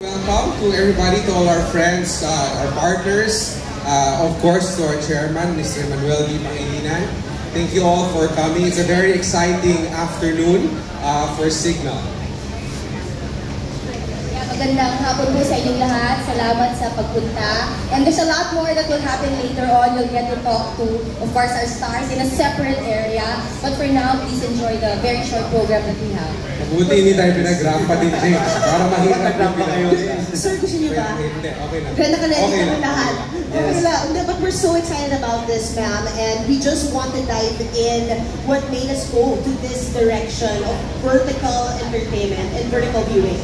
Welcome to everybody, to all our friends, our partners, of course to our chairman, Mr. Manuel D. Pangilinan. Thank you all for coming. It's a very exciting afternoon for Signal. Magandang hapon po sa inyong lahat. Salamat sa pagpunta. And there's a lot more that will happen later on. You'll get to talk to, of course, our stars in a separate area. But for now, please enjoy the very short program that we have. Mabuti hindi tayo pinag-rampa din, James. Para mahirap yung kayo. Sir, gusto niyo ba? Hindi, okay na. Kaya nakalagay Okay kami na. lahat. Yes. But we're so excited about this, ma'am. And we just want to dive in what made us go to this direction of vertical entertainment and vertical viewing.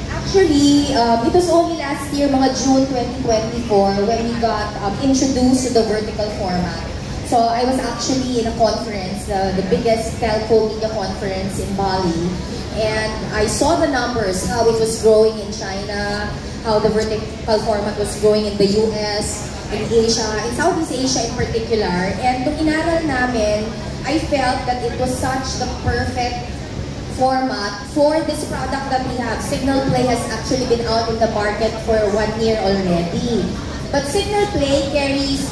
Actually, it was only last year, mga June 2024, when we got introduced to the vertical format. So I was actually in a conference, the biggest telco media conference in Bali, and I saw the numbers, how it was growing in China, how the vertical format was growing in the US, in Asia, in Southeast Asia in particular. And nung inaral namin, I felt that it was such the perfect format for this product that we have. Signal Play has actually been out in the market for 1 year already. But Signal Play carries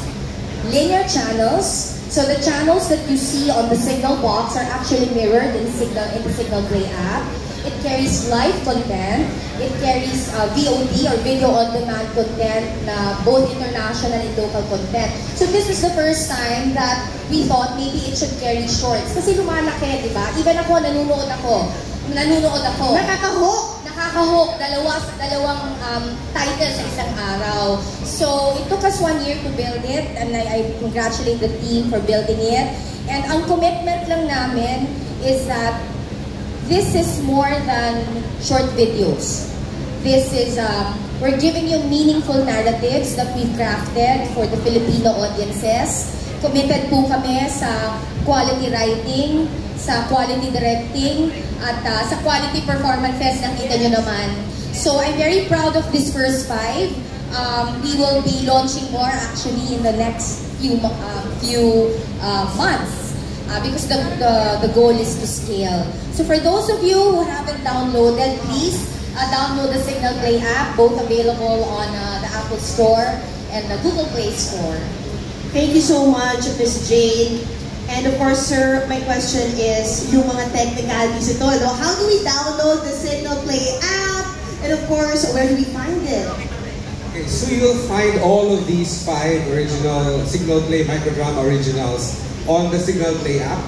linear channels. So the channels that you see on the Signal box are actually mirrored in the Signal Play app. It carries live content. It carries VOD or video on demand content, both international and local content. So this was the first time that we thought maybe it should carry shorts. Kasi lumalaki, di ba? Even ako, nanonood ako. Nakakahook! Nakakahook. Dalawang titles sa isang araw. So it took us 1 year to build it, and I congratulate the team for building it. And ang commitment lang namin is that this is more than short videos. This is, we're giving you meaningful narratives that we've crafted for the Filipino audiences. Committed po kami sa quality writing, sa quality directing, at sa quality performances, nakita nyo naman. So I'm very proud of this first 5. We will be launching more actually in the next few months. Because the goal is to scale. So for those of you who haven't downloaded, please download the Signal Play app, both available on the Apple Store and the Google Play Store. Thank you so much, Ms. Jane. And of course, sir, my question is, yung mga technicalities ito, no? How do we download the Signal Play app? And of course, where do we find it? Okay, so you'll find all of these 5 original Signal Play microdrama originals on the Signal Play app.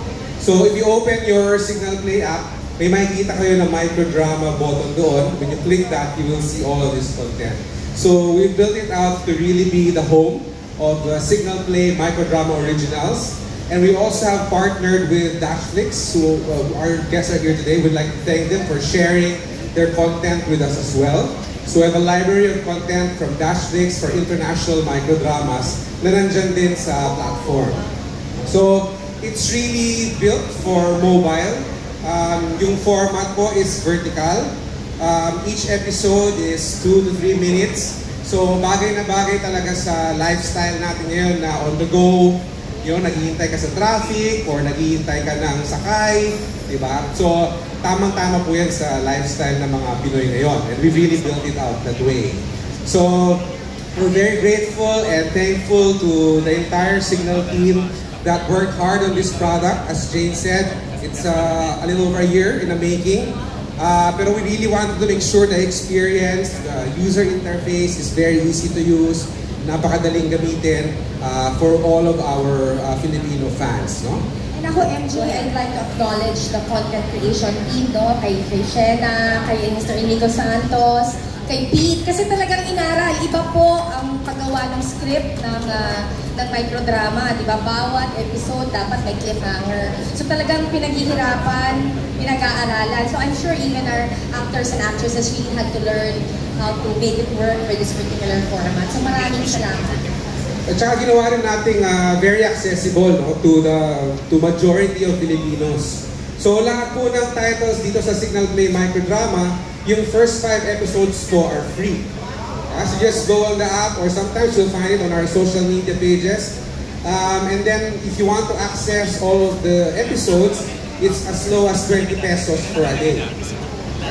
So if you open your Signal Play app, may makikita kayo na microdrama button doon. When you click that, you will see all of this content. So we built it out to really be the home of Signal Play microdrama originals. And we also have partnered with Dashflix, who our guests are here today. We'd like to thank them for sharing their content with us as well. So we have a library of content from Dashflix for international microdramas na nandyan din sa platform. So, it's really built for mobile. Yung format po is vertical. Each episode is 2 to 3 minutes. So, bagay na bagay talaga sa lifestyle natin ngayon na on the go. Yun, naghihintay ka sa traffic or naghihintay ka ng sakay. Diba? So, tamang-tama po yan sa lifestyle ng mga Pinoy ngayon. And we really built it out that way. So, we're very grateful and thankful to the entire Signal team that worked hard on this product. As Jane said, it's a little over a year in the making. Pero we really wanted to make sure the experience, the user interface is very easy to use, napakadaling gamitin for all of our Filipino fans. No? And ako, MJ, I'd like to acknowledge the content creation team, no? Kay Shena, kay Mr. Inigo Santos, kay Pete, kasi talagang inaral. Iba po ang paggawa ng script ng microdrama, di ba? Bawat episode dapat may cliffhanger. So talagang pinaghihirapan, pinag-aaralan. So I'm sure even our actors and actresses really had to learn how to make it work for this particular format. So maraming salamat. At saka ginawa rin nating very accessible, no, to majority of Filipinos. So lahat po ng titles dito sa Signal Play microdrama, yung first 5 episodes po are free. So just go on the app, or sometimes you'll find it on our social media pages. And then if you want to access all of the episodes, it's as low as 20 pesos for a day.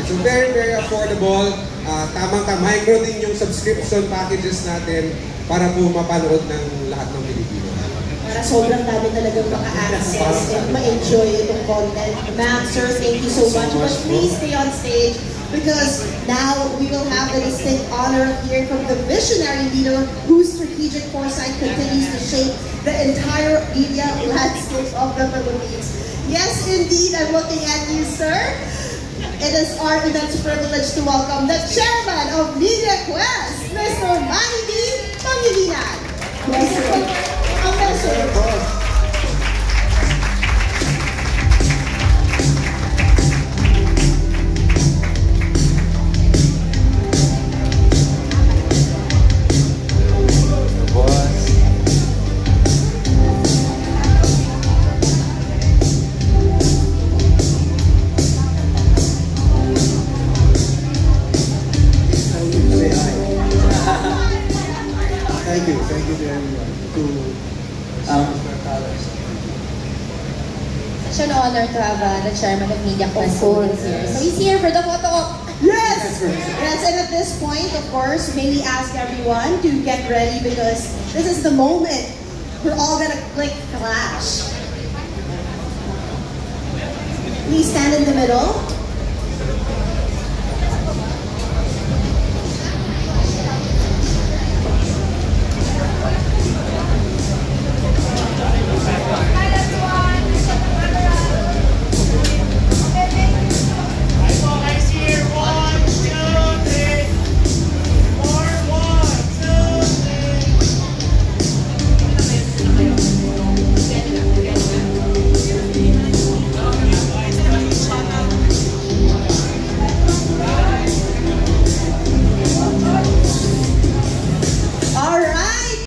So very, very affordable. tamang micro din yung subscription packages natin para po mapanood ng lahat ng Pilipino. Para sobrang dami talagang maka-access and ma-enjoy itong content. Ma'am, sir, thank you so much. But please stay on stage because now we will have the distinct honor of hearing from the visionary leader whose strategic foresight continues to shape the entire media landscape of the Philippines. Yes, indeed, I'm looking at you, sir. It is our immense privilege to welcome the chairman of Media Quest, Mr. Manny D. Pangilinan. Yes, sir. Ang message. Thank you to everyone. Such an honor to have the chairman of Media Quest here. So he's here for the photo op. Yes! Yes, and at this point, of course, may we ask everyone to get ready because this is the moment we're all gonna click flash. Please stand in the middle.